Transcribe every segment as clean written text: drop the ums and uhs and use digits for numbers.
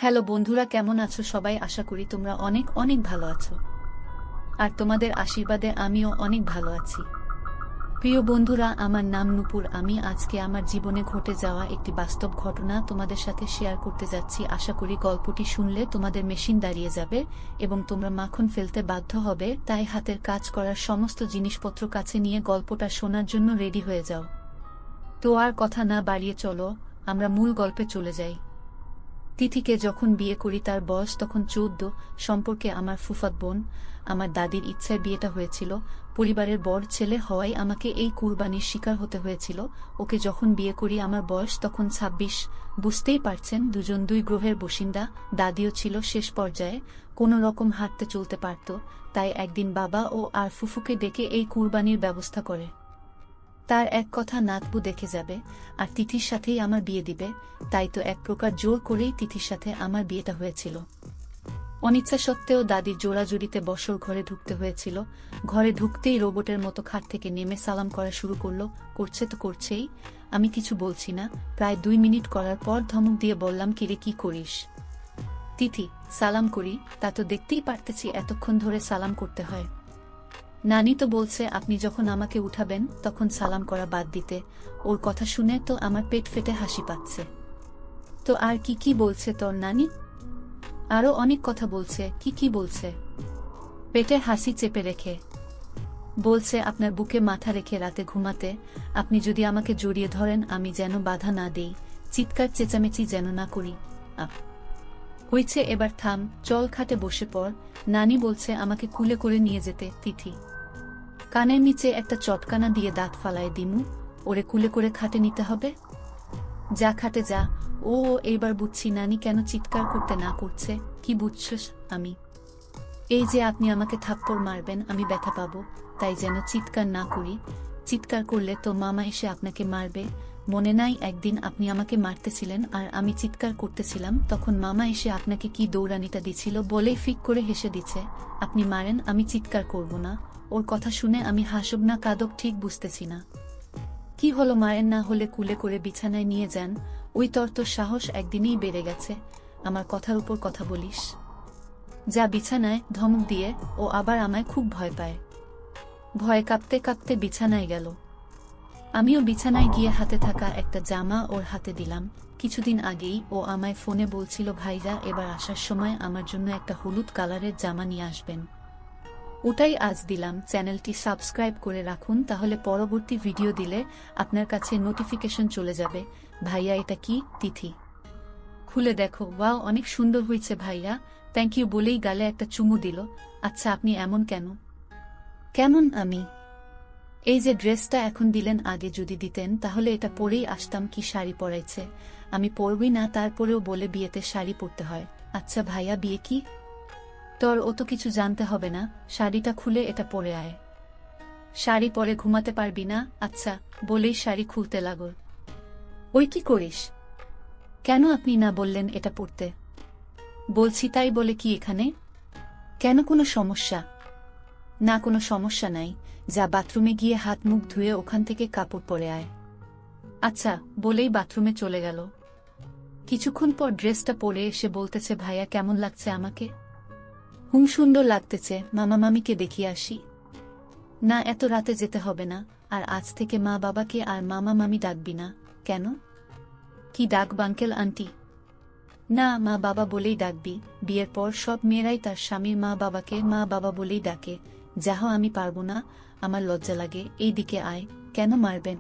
Hello বন্ধুরা, কেমন আছো সবাই? আশা করি তোমরা অনেক অনেক ভালো আছো। আর তোমাদের আশীর্বাদে আমিও অনেক ভালো আছি। প্রিয় বন্ধুরা, আমার নাম নূপুর। আমি আজকে আমার জীবনে ঘটে যাওয়া একটি বাস্তব ঘটনা তোমাদের সাথে শেয়ার করতে যাচ্ছি। আশা করি গল্পটি শুনলে তোমাদের মেশিন দাঁড়িয়ে যাবে এবং তোমরা মাখন ফেলতে বাধ্য হবে। তাই হাতের কাজ করার সমস্ত জিনিসপত্র কাছে নিয়ে গল্পটা শোনার জন্য রেডি হয়ে যাও। তো আর কথা না বাড়িয়ে চলো আমরা মূল গল্পে চলে যাই। তিথিকে যখন বিয়ে করি তার বয়স তখন 14। সম্পর্কে আমার ফুফাত বোন। আমার দাদির ইচ্ছায় বিয়েটা হয়েছিল। পরিবারের বড় ছেলে হওয়ায় আমাকে এই কুরবানির শিকার হতে হয়েছিল। ওকে যখন বিয়ে করি আমার বয়স তখন 26। বুঝতেই পারছেন, দুজন দুই গ্রহের বাসিন্দা। দাদিও ছিল শেষ পর্যায়ে, কোনো রকম হাঁটতে চলতে পারত। তাই একদিন বাবা ও আর ফুফুকে ডেকে এই কুরবানির ব্যবস্থা করে। তার এক কথা, নাতবু দেখে যাবে আর তিথির সাথেই আমার বিয়ে দিবে। তাই তো এক প্রকার জোর করেই তিথির সাথে আমার বিয়েটা হয়েছিল। অনিচ্ছা সত্ত্বেও দাদির জোড়াজুড়িতে বসর ঘরে ঢুকতে হয়েছিল। ঘরে ঢুকতেই রোবটের মতো খাট থেকে নেমে সালাম করা শুরু করলো। করছে তো করছেই, আমি কিছু বলছি না। প্রায় 2 মিনিট করার পর ধমক দিয়ে বললাম, কিরে কি করিস? তিথি, সালাম করি। তা তো দেখতেই পারতেছি এতক্ষণ ধরে সালাম করতে হয়। নানি তো বলছে আপনি যখন আমাকে উঠাবেন তখন সালাম করা বাদ দিতে। ওর কথা শুনে তো আমার পেট ফেটে হাসি পাচ্ছে। তো আর কি কি বলছে তোর নানি? আরো অনেক কথা বলছে। কি কি বলছে? পেটে হাসি চেপে রেখে বলছে আপনার বুকে মাথা রেখে রাতে ঘুমাতে আপনি যদি আমাকে জড়িয়ে ধরেন আমি যেন বাধা না দেই, চিৎকার চেঁচামেচি যেন না করি। হয়েছে, এবার থাম, চল খাটে বসে পড়। নানি বলছে আমাকে কুলে করে নিয়ে যেতে। তিথি কানের নিচে একটা চটকানা দিয়ে দাঁত ফালায় দিমু। ওরে কুলে করে খাটে নিতে হবে? যা খাটে যা। ও এইবার বুঝছি নানি কেন চিৎকার করতে না করছে। কি বুঝছস? আমি এই যে আপনি আমাকে থাপ্পড় মারবেন, আমি ব্যথা পাবো, তাই যেন চিৎকার না করি। চিৎকার করলে তো মামা এসে আপনাকে মারবে। মনে নাই একদিন আপনি আমাকে মারতেছিলেন আর আমি চিৎকার করতেছিলাম, তখন মামা এসে আপনাকে কি দৌড়ানিটা দিছিল বলেই ফিক করে হেসে দিচ্ছে। আপনি মারেন, আমি চিৎকার করব না। ওর কথা শুনে আমি হাসব না কাঁদব ঠিক বুঝতেছি না। কি হলো, মারেন না হলে কুলে করে বিছানায় নিয়ে যান। ওই তোর সাহস একদিনেই বেড়ে গেছে, আমার কথার উপর কথা বলিস। যা বিছানায়, ধমক দিয়ে। ও আবার আমায় খুব ভয় পায়। ভয়ে কাঁপতে কাঁপতে বিছানায় গেল। আমিও বিছানায় গিয়ে হাতে থাকা একটা জামা ওর হাতে দিলাম। কিছুদিন আগেই ও আমায় ফোনে বলছিল, ভাইরা এবার আসার সময় আমার জন্য একটা হলুদ কালারের জামা নিয়ে আসবেন। ওটাই আজ দিলাম। চ্যানেলটি সাবস্ক্রাইব করে রাখুন, তাহলে পরবর্তী ভিডিও দিলে আপনার কাছে নোটিফিকেশন চলে যাবে। ভাইয়া এটা কি? তিথি খুলে দেখো। ওয়াও, অনেক সুন্দর হয়েছে ভাইয়া। থ্যাংক ইউ বলেই গালে একটা চুমু দিল। আচ্ছা আপনি এমন কেন? কেমন আমি? এই যে ড্রেসটা এখন দিলেন, আগে যদি দিতেন তাহলে এটা পরেই আসতাম। কি শাড়ি পরাইছে? আমি পরবই না, তারপরেও বলে বিয়েতে শাড়ি পরতে হয়। আচ্ছা ভাইয়া, বিয়ে কি? তোর অত কিছু জানতে হবে না, শাড়িটা খুলে এটা পরে আয়। শাড়ি পরে ঘুমাতে পারবি না? আচ্ছা বলেই শাড়ি খুলতে লাগল। ওই কি করিস? কেন আপনি না বললেন এটা পরতে? বলছি তাই বলে কি এখানে? কেন কোনো সমস্যা? না কোনো সমস্যা নাই, যা বাথরুমে গিয়ে হাত মুখ ধুয়ে ওখান থেকে কাপড় পরে আয়। আচ্ছা বলেই বাথরুমে চলে গেল। কিছুক্ষণ পর ড্রেসটা পরে এসে বলতেছে, ভাইয়া কেমন লাগছে আমাকে? সুন্দর লাগতেছে, মামা মামিকে দেখিয়ে আসি। না এত রাতে যেতে হবে না, আর আজ থেকে মা বাবাকে আর মামা মামি ডাকবি না। কেন? কি ডাকব আঙ্কেল আন্টি? না, মা বাবা বলেই ডাকবি। বিয়ের পর সব মেয়েরাই তার স্বামীর মা বাবাকে মা বাবা বলেই ডাকে। যাহ, আমি পারবো না, আমার লজ্জা লাগে। এই দিকে আয়। কেন মারবেন?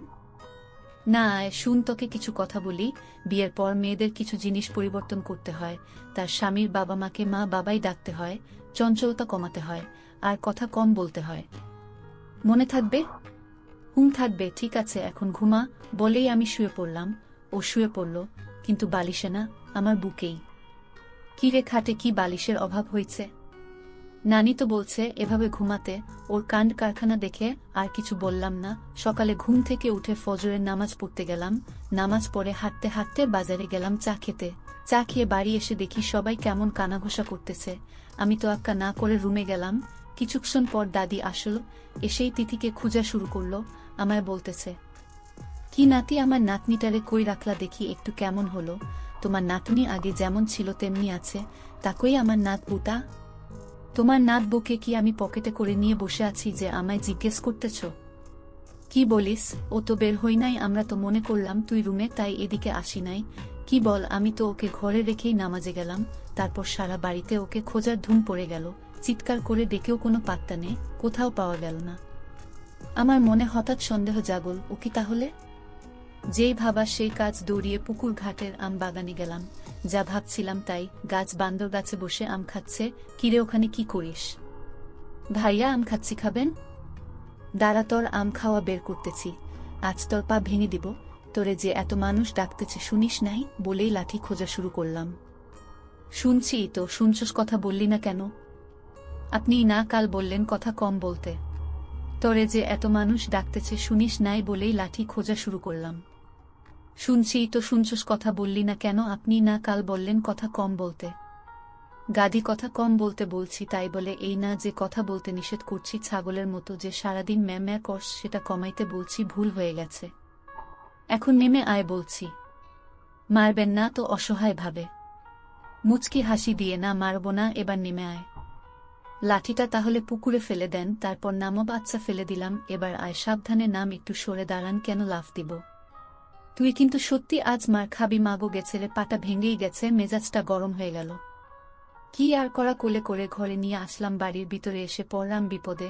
না আয়, শুন তোকে কিছু কথা বলি। বিয়ের পর মেয়েদের কিছু জিনিস পরিবর্তন করতে হয়। তার স্বামীর বাবা মাকে মা বাবাই ডাকতে হয়, চঞ্চলতা কমাতে হয়, আর কথা কম বলতে হয়। মনে থাকবে? থাকবে। ঠিক আছে, এখন ঘুমা। বলেই আমি শুয়ে পড়লাম। ও শুয়ে পড়ল, কিন্তু বালিশে না, আমার বুকেই। কি রে, খাটে কি বালিশের অভাব হয়েছে? নানি তো বলছে এভাবে ঘুমাতে। ওর কাণ্ড কারখানা দেখে আর কিছু বললাম না। সকালে ঘুম থেকে উঠে ফজরের নামাজ পড়তে গেলাম। নামাজ পড়ে হাঁটতে হাঁটতে বাজারে গেলাম চা খেতে। চা খেয়ে বাড়ি এসে দেখি সবাই কেমন কানাঘোষা করতেছে। আমি তো আক্কা না করে রুমে গেলাম। কিছুক্ষণ পর দাদি আসলো। এসেই তিথিকে খোঁজা শুরু করলো। আমায় বলতেছে, কি নাতি, আমার নাতনিটারে কই রাখলা দেখি, একটু কেমন হলো? তোমার নাতনি আগে যেমন ছিল তেমনি আছে, তাকেই আমার নাত বুটা। তোমার নাত বউকে কি আমি পকেটে করে নিয়ে বসে আছি যে আমায় জিজ্ঞেস করতেছ? কি বলিস? ও তো বের হই নাই, আমরা তো মনে করলাম তুই রুমে, তাই এদিকে আসি নাই। কি বল? আমি তো ওকে ঘরে রেখেই নামাজে গেলাম, তারপর সারা বাড়িতে ওকে খোঁজার ধুম পড়ে গেল, চিৎকার করে ডেকেও কোনো পাত্তা নেই, কোথাও পাওয়া গেল না। আমার মনে হঠাৎ সন্দেহ জাগল, ও কি তাহলে? যেই ভাবা সেই কাজ, দৌড়িয়ে পুকুর ঘাটের আম বাগানে গেলাম। যা ভাবছিলাম তাই, গাছ বান্দর গাছে বসে আম খাচ্ছে। কিরে, ওখানে কি করিস? ভাইয়া, আম খাচ্ছি, খাবেন? দাঁড়া, তোর আম খাওয়া বের করতেছি, আজ তোর পা ভেঙে দিব। তোরে যে এত মানুষ ডাকতেছে শুনিস নাই? বলেই লাঠি খোঁজা শুরু করলাম। শুনছি তো, শুনছস, কথা বললি না কেন? আপনি না কাল বললেন কথা কম বলতে। তোরে যে এত মানুষ ডাকতেছে শুনিস নাই বলেই লাঠি খোঁজা শুরু করলাম। শুনছি তো, শুনছস, কথা বললি না কেন? আপনি না কাল বললেন কথা কম বলতে। গাদি, কথা কম বলতে বলছি, তাই বলে এই না যে কথা বলতে নিষেধ করছি। ছাগলের মতো যে সারাদিন ম্যা ম্যা করস সেটা কমাইতে বলছি, ভুল হয়ে গেছে। এখন নেমে আয় বলছি। মারবেন না তো? অসহায় ভাবে মুচকি হাসি দিয়ে, না মারব না, এবার নেমে আয়। লাঠিটা তাহলে পুকুরে ফেলে দেন, তারপর নামব। আচ্ছা, ফেলে দিলাম, এবার আয়, সাবধানে নাম, একটু সরে দাঁড়ান। কেন লাফ দিব? তুই কিন্তু সত্যি আজ মার খাবি। মাগো গেছেরে, পাটা ভেঙেই গেছে। মেজাজটা গরম হয়ে গেল। কি আর করা, কোলে করে ঘরে নিয়ে আসলাম। বাড়ির ভিতরে এসে পড়লাম বিপদে।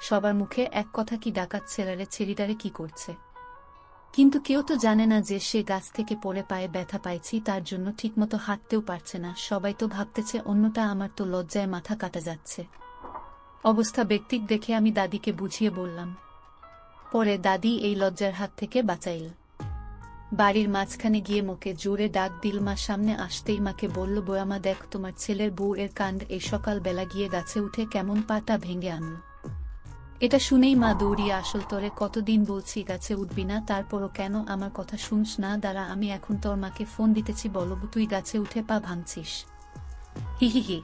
সবার মুখে এক কথা, কি ডাকাত ছেলেরে, ছেড়িটারে কি করছে। কিন্তু কেউ তো জানে না যে সে গাছ থেকে পড়ে পায়ে ব্যথা পাইছি, তার জন্য ঠিকমতো হাঁটতেও পারছে না। সবাই তো ভাবতেছে অন্যটা, আমার তো লজ্জায় মাথা কাটা যাচ্ছে। অবস্থা ব্যক্তিক দেখে আমি দাদিকে বুঝিয়ে বললাম। পরে দাদি এই লজ্জার হাত থেকে বাঁচাইল। বাড়ির মাঝখানে গিয়ে মোকে জোরে ডাক দিল। মা সামনে আসতেই মাকে বলল, বয়ামা দেখ, তোমার ছেলের বউ এর কাণ্ড। এই সকাল বেলা গিয়ে গাছে উঠে কেমন পাটা ভেঙে আনল। এটা শুনেই মা দৌড়িয়ে আসল। তোরে কতদিন বলছি গাছে উঠবি না, তারপরও কেন আমার কথা শুনস না? দাঁড়া, আমি এখন তোর মাকে ফোন দিতেছি, বলব তুই গাছে উঠে পা ভাঙছিস। হি হি হি।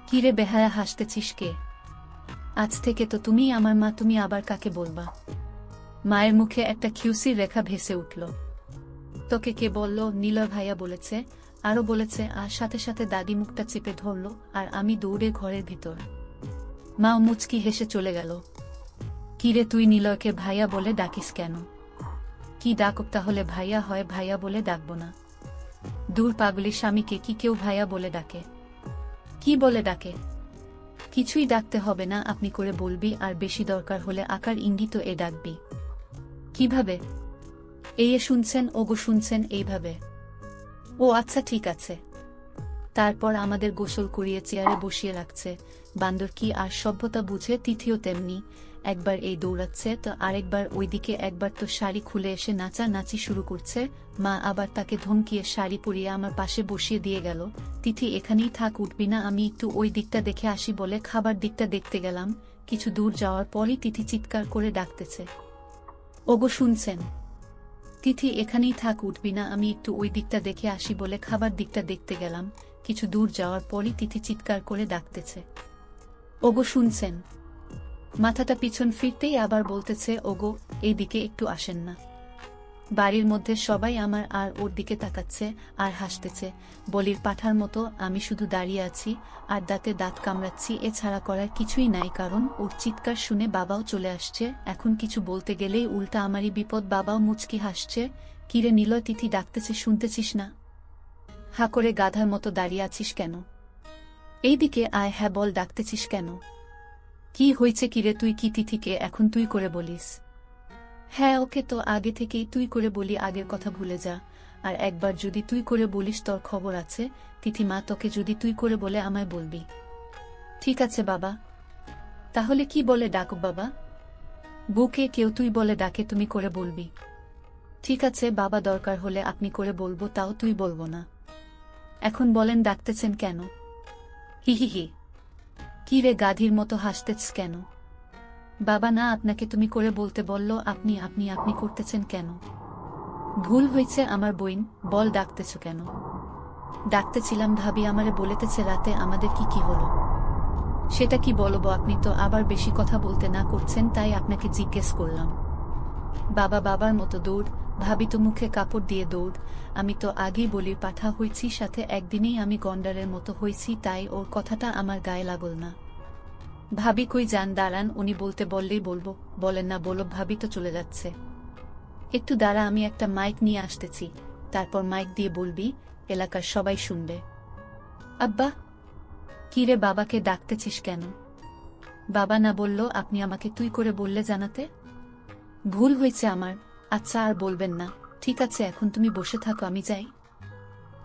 কিরে বেহায়া, হাসতেছিস কে? আজ থেকে তো তুমিই আমার মা, তুমি আবার কাকে বলবা? মায়ের মুখে একটা খিউসির রেখা ভেসে উঠল। তোকে কে বলল? নীলয় ভাইয়া বলেছে। আরো বলেছে। আর সাথে সাথে দাদি মুখটা চেপে ধরল, আর আমি দৌড়ে ঘরের ভিতর। মা মুচকি হেসে চলে গেল। কিরে, তুই নীলয়কে ভাইয়া বলে ডাকিস কেন? কি ডাকুক তাহলে? ভাইয়া হয়, ভাইয়া বলে ডাকবো না। দূর পাগলি, স্বামীকে কি কেউ ভাইয়া বলে ডাকে? কি বলে ডাকে? কিছুই ডাকতে হবে না, আপনি করে বলবি, আর বেশি দরকার হলে আকার ইঙ্গিতও এ ডাকবি। কিভাবে? এই শুনছেন? ওগো শুনছেন? এইভাবে। ও আচ্ছা, ঠিক আছে। তারপর আমাদের গোসল করিয়ে চেয়ারে বসিয়ে রাখছে। বান্দর কি আর সভ্যতা বুঝে? তিথিও তেমনি। একবার এই দৌড়াচ্ছে তো আরেকবার ওইদিকে, একবার তো শাড়ি খুলে এসে নাচা নাচি শুরু করছে। মা আবার তাকে ধমকিয়ে শাড়ি পরিয়ে আমার পাশে বসিয়ে দিয়ে গেল। তিথি, এখানেই থাক, উঠবি না, আমি একটু ওই দিকটা দেখে আসি বলে খাবার দিকটা দেখতে গেলাম। কিছু দূর যাওয়ার পরই তিথি চিৎকার করে ডাকতেছে, ওগো শুনছেন? তিথি, এখানেই থাক, উঠবি না, আমি একটু ওই দিকটা দেখে আসি বলে খাবার দিকটা দেখতে গেলাম। কিছু দূর যাওয়ার পরই তিথি চিৎকার করে ডাকতেছে, ওগো শুনছেন? মাথাটা পিছন ফিরতেই আবার বলতেছে, ওগো এই দিকে একটু আসেন না। বাড়ির মধ্যে সবাই আমার আর ওর দিকে তাকাচ্ছে আর হাসতেছে। বলির পাঠার মতো আমি শুধু দাঁড়িয়ে আছি আর দাঁতে দাঁত কামড়াচ্ছি, এছাড়া করার কিছুই নাই। কারণ ওর চিৎকার শুনে বাবাও চলে আসছে। এখন কিছু বলতে গেলেই উল্টা আমারই বিপদ। বাবাও মুচকি হাসছে। কিরে নীলয়, তিথি ডাকতেছে, শুনতেছিস না? হা করে গাধার মতো দাঁড়িয়ে আছিস কেন? এইদিকে আয়। হ্যাঁ বল, ডাকতেছিস কেন? কি হয়েছে কিরে? তুই কি তিথিকে এখন তুই করে বলিস? হ্যাঁ, ওকে তো আগে থেকেই তুই করে বলি, আগের কথা ভুলে যা। আর একবার যদি তুই করে বলিস তোর খবর আছে। তিথিমা, তোকে যদি তুই করে বলে আমায় বলবি। ঠিক আছে বাবা। তাহলে কি বলে ডাকো বাবা? বুকে কেউ তুই বলে ডাকে, তুমি করে বলবি। ঠিক আছে বাবা, দরকার হলে আপনি করে বলবো, তাও তুই বলবো না। এখন বলেন ডাকতেছেন কেন? হি হি হি। কি রে গাধীর মতো হাসতেছ কেন? বাবা না, আপনাকে তুমি করে বলতে বলল, আপনি আপনি আপনি করতেছেন কেন? ভুল হয়েছে আমার বইন, বল ডাকতেছ কেন? ডাকতেছিলাম ভাবি আমারে বলেতেছে রাতে আমাদের কি কি হলো। সেটা কি বলবো? আপনি তো আবার বেশি কথা বলতে না করছেন, তাই আপনাকে জিজ্ঞেস করলাম। বাবা বাবার মতো দৌড়। ভাবি তো মুখে কাপড় দিয়ে দৌড়। আমি তো আগেই বলি পাঠা হইছি, সাথে একদিনেই আমি গন্ডারের মতো হইছি, তাই ওর কথাটা আমার গায়ে লাগল না। ভাবি কই যান? দাঁড়ান, উনি বলতে বললেই বলবো। বলেন না বলো, ভাবি তো চলে যাচ্ছে। একটু দাঁড়া, আমি একটা মাইক নিয়ে আসতেছি, তারপর মাইক দিয়ে বলবি, এলাকার সবাই শুনবে। আব্বা! কিরে, বাবাকে ডাকতেছিস কেন? বাবা না বলল আপনি আমাকে তুই করে বললে জানাতে? ভুল হয়েছে আমার। আচ্ছা, আর বলবেন না। ঠিক আছে, এখন তুমি বসে থাকো, আমি যাই।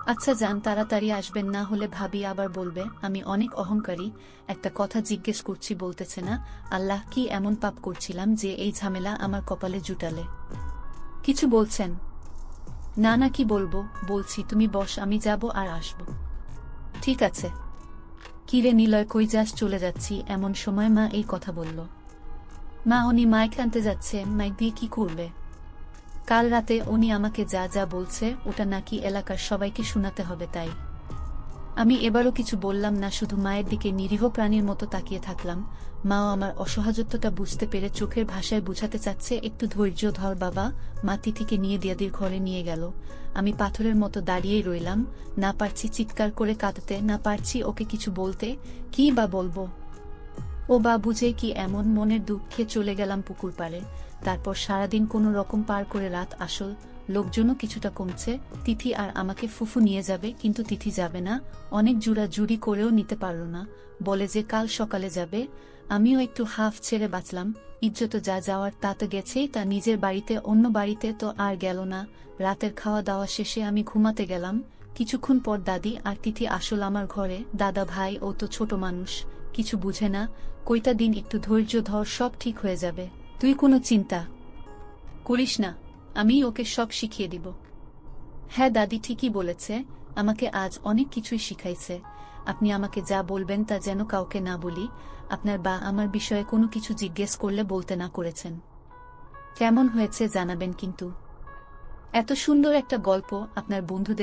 আচ্ছা যান, তাড়াতাড়ি আসবেন, না হলে ভাবি আবার বলবে আমি অনেক অহংকারী। একটা কথা জিজ্ঞেস করছি, বলতেছে না? আল্লাহ, কি এমন পাপ করছিলাম যে এই ঝামেলা আমার কপালে জুটালে? কিছু বলছেন? না না, কি বলবো? বলছি তুমি বস, আমি যাব আর আসব। ঠিক আছে। কিরে নিলয়, কই যাস? চলে যাচ্ছি। এমন সময় মা এই কথা বলল। মা, উনি মাইক আনতে যাচ্ছে। মাইক দিয়ে কি করবে? কাল রাতে উনি আমাকে যা যা বলছে ওটা নাকি এলাকার সবাইকে শোনাতে হবে, তাই। আমি এবারও কিছু বললাম না, শুধু মায়ের দিকে নিরীহ প্রাণীর মতো তাকিয়ে থাকলাম। মাও আমার অসহায়ত্বটা বুঝতে পেরে চোখের ভাষায় বুঝাতে চাচ্ছে, একটু ধৈর্য ধর বাবা। মা তিথিকে নিয়ে দিয়াদির ঘরে নিয়ে গেল। আমি পাথরের মতো দাঁড়িয়েই রইলাম। না পারছি চিৎকার করে কাঁদতে, না পারছি ওকে কিছু বলতে। কি বা বলবো? ও বা বুঝে কি এমন মনের দুঃখে চলে গেলাম পুকুর পাড়ে। তারপর সারাদিন কোনো রকম পার করে রাত আসল। লোকজনও কিছুটা কমছে। তিথি আর আমাকে ফুফু নিয়ে যাবে, কিন্তু তিথি যাবে না। অনেক জুড়ি করেও নিতে পারল না। বলে যে কাল সকালে যাবে। আমিও একটু হাফ ছেড়ে বাঁচলাম। ইজ্জত যা যাওয়ার তা তো গেছেই, তা নিজের বাড়িতে, অন্য বাড়িতে তো আর গেল না। রাতের খাওয়া দাওয়া শেষে আমি ঘুমাতে গেলাম। কিছুক্ষণ পর দাদি আর তিথি আসল আমার ঘরে। দাদা ভাই, ও তো ছোট মানুষ, কিছু বুঝে না। কইটা দিন একটু ধৈর্য ধর, সব ঠিক হয়ে যাবে। তুই কোনো চিন্তা করিস না, আমি ওকে সব শিখিয়ে দিব। হ্যাঁ দাদি ঠিকই বলেছে, আমাকে আজ অনেক কিছুই শিখাইছে। আপনি আমাকে যা বলবেন তা যেন কাউকে না বলি। আপনার বা আমার বিষয়ে কোনো কিছু জিজ্ঞেস করলে বলতে না করেছেন। কেমন হয়েছে জানাবেন কিন্তু। এত সুন্দর একটা গল্প আপনার বন্ধুদের